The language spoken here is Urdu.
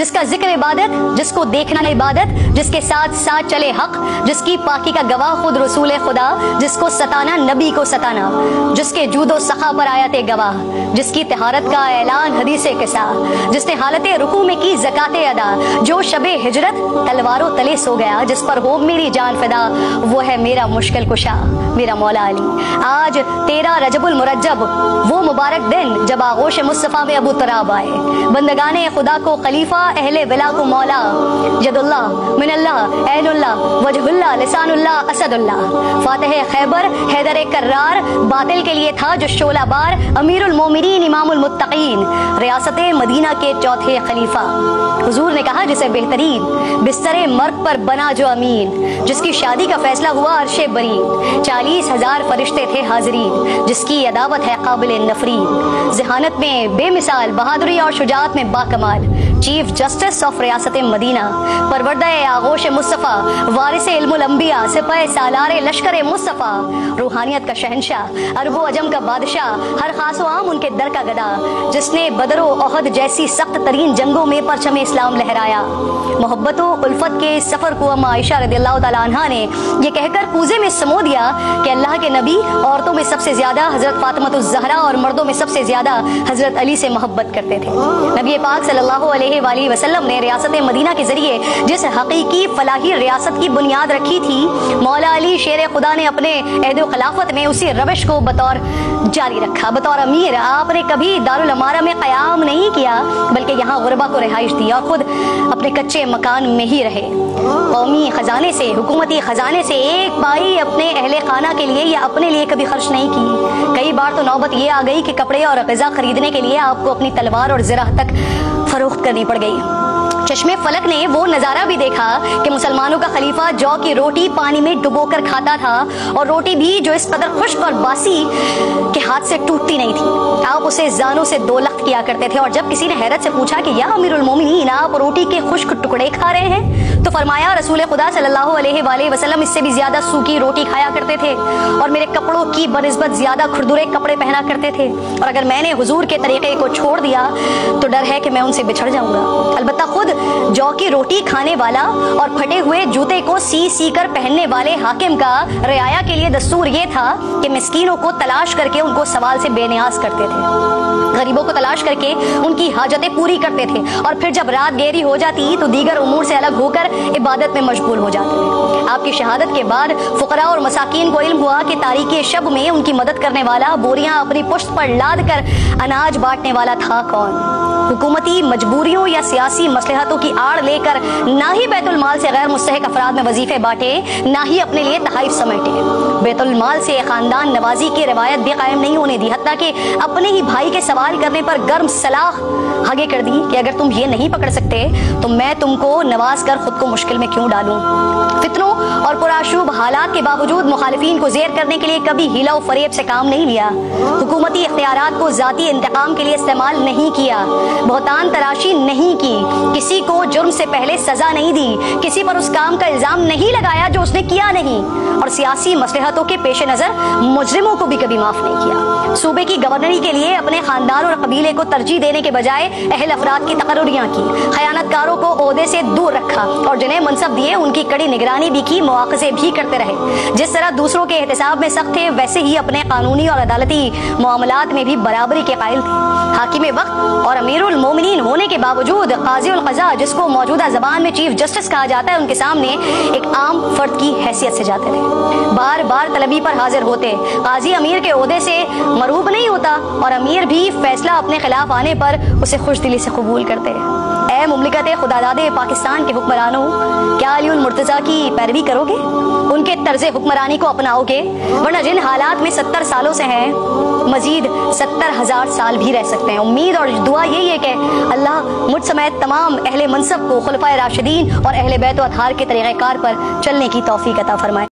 جس کا ذکر عبادت، جس کو دیکھنا عبادت، جس کے ساتھ ساتھ چلے حق، جس کی پاکی کا گواہ خود رسول خدا، جس کو ستانا نبی کو ستانا، جس کے جود و سخا پر آیات گواہ، جس کی طہارت کا اعلان حدیث قصہ، جس نے حالت رکوع میں کی زکات ادا، جو شب ہجرت تلواروں تلے سو گیا، جس پر ہو میری جان فدا، وہ ہے میرا مشکل کشا میرا مولا علی۔ آج 13 رجب المرجب، وہ مبارک دن جب آغوش مصطفیٰ میں ابو تراب آئے، بندگان خدا کو خلیفہ، اہل ولا کو مولا، ید اللہ من اللہ عین اللہ وجہ اللہ لسان اللہ اسد اللہ، فاتح خیبر حیدر کرار، باطل کے لیے تھا جو شعلہ بار، امیر المومنین امام المتقین، ریاست مدینہ کے چوتھے خلیفہ۔ حضور نے کہا جسے بہترین بستر مرگ پر بنا جو امین، جس کی شادی کا فیصلہ ہوا عرش برین، 40,000 فرشتے تھے حاضرین، جس کی عداوت ہے قابل نفرین، ذہانت میں بے مثال، بہادری اور شجاعت میں باکمال، چیف جسٹس آف ریاست مدینہ، پروردہ آغوش مصطفیٰ، وارث علم الانبیاء، سپہ سالار لشکر مصطفیٰ، روحانیت کا شہنشاہ، عرب و عجم کا بادشاہ، ہر خاص و عام ان کے در کا گدا، جس نے بدر و احد جیسی سخت ترین جنگوں میں پرچم اسلام لہرایا۔ محبت و الفت کے سفر کو اما عائشہ رضی اللہ تعالیٰ عنہا نے یہ کہہ کر کوزے میں سمو دیا کہ اللہ کے نبی عورتوں میں سب سے زیادہ حضرت فاطمہ الزہرا اور مردوں میں سب سے زیادہ حضرت علی سے محبت کرتے تھے۔ نبی پاک صلی اللہ علیہ وآلہ وسلم نے ریاست مدینہ کے ذریعے جس حقیقی فلاحی ریاست کی بنیاد رکھی تھی، مولا علی شیر خدا نے اپنے عہد و خلافت میں اسی روش کو بطور جاری رکھا۔ بطور امیر آپ نے کبھی دارالامارہ میں قیام نہیں کیا، بلکہ یہاں غربا کو رہائش دی اور خود اپنے کچے مکان میں ہی رہے۔ قومی خزانے سے، حکومتی خزانے سے ایک پائی اپنے اہل خانہ کے لیے یا اپنے لیے کبھی خرچ نہیں کی۔ کئی بار تو نوبت یہ آ گئی کہ کپڑے اور غذا خریدنے کے لیے آپ کو اپنی تلوار اور زرہ تک فروخت کرنی پڑ گئی۔ چشمے فلک نے وہ نظارہ بھی دیکھا کہ مسلمانوں کا خلیفہ جو کی روٹی پانی میں ڈبو کر کھاتا تھا، اور روٹی بھی جو اس قدر خشک اور باسی کہ ہاتھ سے ٹوٹتی نہیں تھی۔ آپ اسے زانوں سے دو لخت کیا کرتے تھے، اور جب کسی نے حیرت سے پوچھا کہ یا امیر المومنین آپ روٹی کے خشک ٹکڑے کھا رہے ہیں، تو فرمایا رسول خدا صلی اللہ علیہ وآلہ وسلم اس سے بھی زیادہ سوکھی روٹی کھایا کرتے تھے، اور میرے کپڑوں کی بنسبت زیادہ کھردرے کپڑے پہنا کرتے تھے، اور اگر میں نے حضور کے طریقے کو چھوڑ دیا تو ڈر ہے کہ میں ان سے بچھڑ جاؤں گا۔ البتہ خود جو کی روٹی کھانے والا اور پھٹے ہوئے جوتے کو سی کر پہننے والے حاکم کا رعایا کے لیے دستور یہ تھا کہ مسکینوں کو تلاش کر کے ان کو سوال سے بے نیاز کرتے تھے، غریبوں کو تلاش کر کے ان کی حاجتیں پوری کرتے تھے، اور پھر جب رات گہری ہو جاتی تو دیگر امور سے الگ ہو کر عبادت میں مشغول ہو جاتے تھے۔ آپ کی شہادت کے بعد فقراء اور مساکین کو علم ہوا کہ تاریکی شب میں ان کی مدد کرنے والا، بوریاں اپنی پشت پر لاد کر اناج بانٹنے والا تھا کون۔ حکومتی مجبوریوں یا سیاسی مصلحتوں کی آڑ لے کر نہ ہی بیت المال سے غیر مستحق افراد میں وظیفے بانٹے، نہ ہی اپنے لیے تحائف سمیٹے۔ بیت المال سے خاندان نوازی کی روایت بھی قائم نہیں ہونے دی، حتیٰ کہ اپنے ہی بھائی کے سوال کرنے پر گرم سلاخ آگے کر دی کہ اگر تم یہ نہیں پکڑ سکتے تو میں تم کو نواز کر خود کو مشکل میں کیوں ڈالوں۔ فتنوں اور پرآشوب حالات کے باوجود مخالفین کو زیر کرنے کے لیے کبھی ہیلا و فریب سے کام نہیں لیا، حکومتی اختیارات کو ذاتی انتقام کے لیے استعمال نہیں کیا، بہتان تراشی نہیں کی، کسی کو جرم سے پہلے سزا نہیں دی، کسی پر اس کام کا الزام نہیں لگایا جو اس نے کیا نہیں، اور سیاسی مصلحتوں کے پیش نظر مجرموں کو بھی کبھی معاف نہیں کیا۔ صوبے کی گورنری کے لیے اپنے خاندان اور قبیلے کو ترجیح دینے کے بجائے اہل افراد کی تقرریاں کی، خیانت کاروں کو عہدے سے دور رکھا، اور جنہیں منصب دیے ان کی کڑی نگرانی بھی کی، مواخذے بھی کرتے رہے۔ جس طرح دوسروں کے احتساب میں سخت تھے، ویسے ہی اپنے قانونی اور عدالتی معاملات میں بھی برابری کے قائل تھے۔ حاکم وقت اور امیر المومنین ہونے کے باوجود قاضی القضاء، جس کو موجودہ زبان میں چیف جسٹس کہا جاتا ہے، ان کے سامنے ایک عام فرد کی حیثیت سے جاتے تھے، بار بار طلبی پر حاضر ہوتے۔ قاضی امیر کے عہدے سے مرعوب نہیں ہوتا، اور امیر بھی فیصلہ اپنے خلاف آنے پر اسے خوش دلی سے قبول کرتے۔ اے مملکت خداداد پاکستان کے حکمرانوں، کیا علی المرتضیٰ کی پیروی کرو گے؟ ان کے طرز حکمرانی کو اپناؤ گے؟ ورنہ جن حالات میں 70 سالوں سے ہیں، مزید 70,000 سال بھی رہ سکتے ہیں۔ امید اور دعا یہی ہے کہ اللہ مجھ سمیت تمام اہل منصب کو خلفائے راشدین اور اہل بیت و اطہار کے طریقہ کار پر چلنے کی توفیق عطا فرمائے۔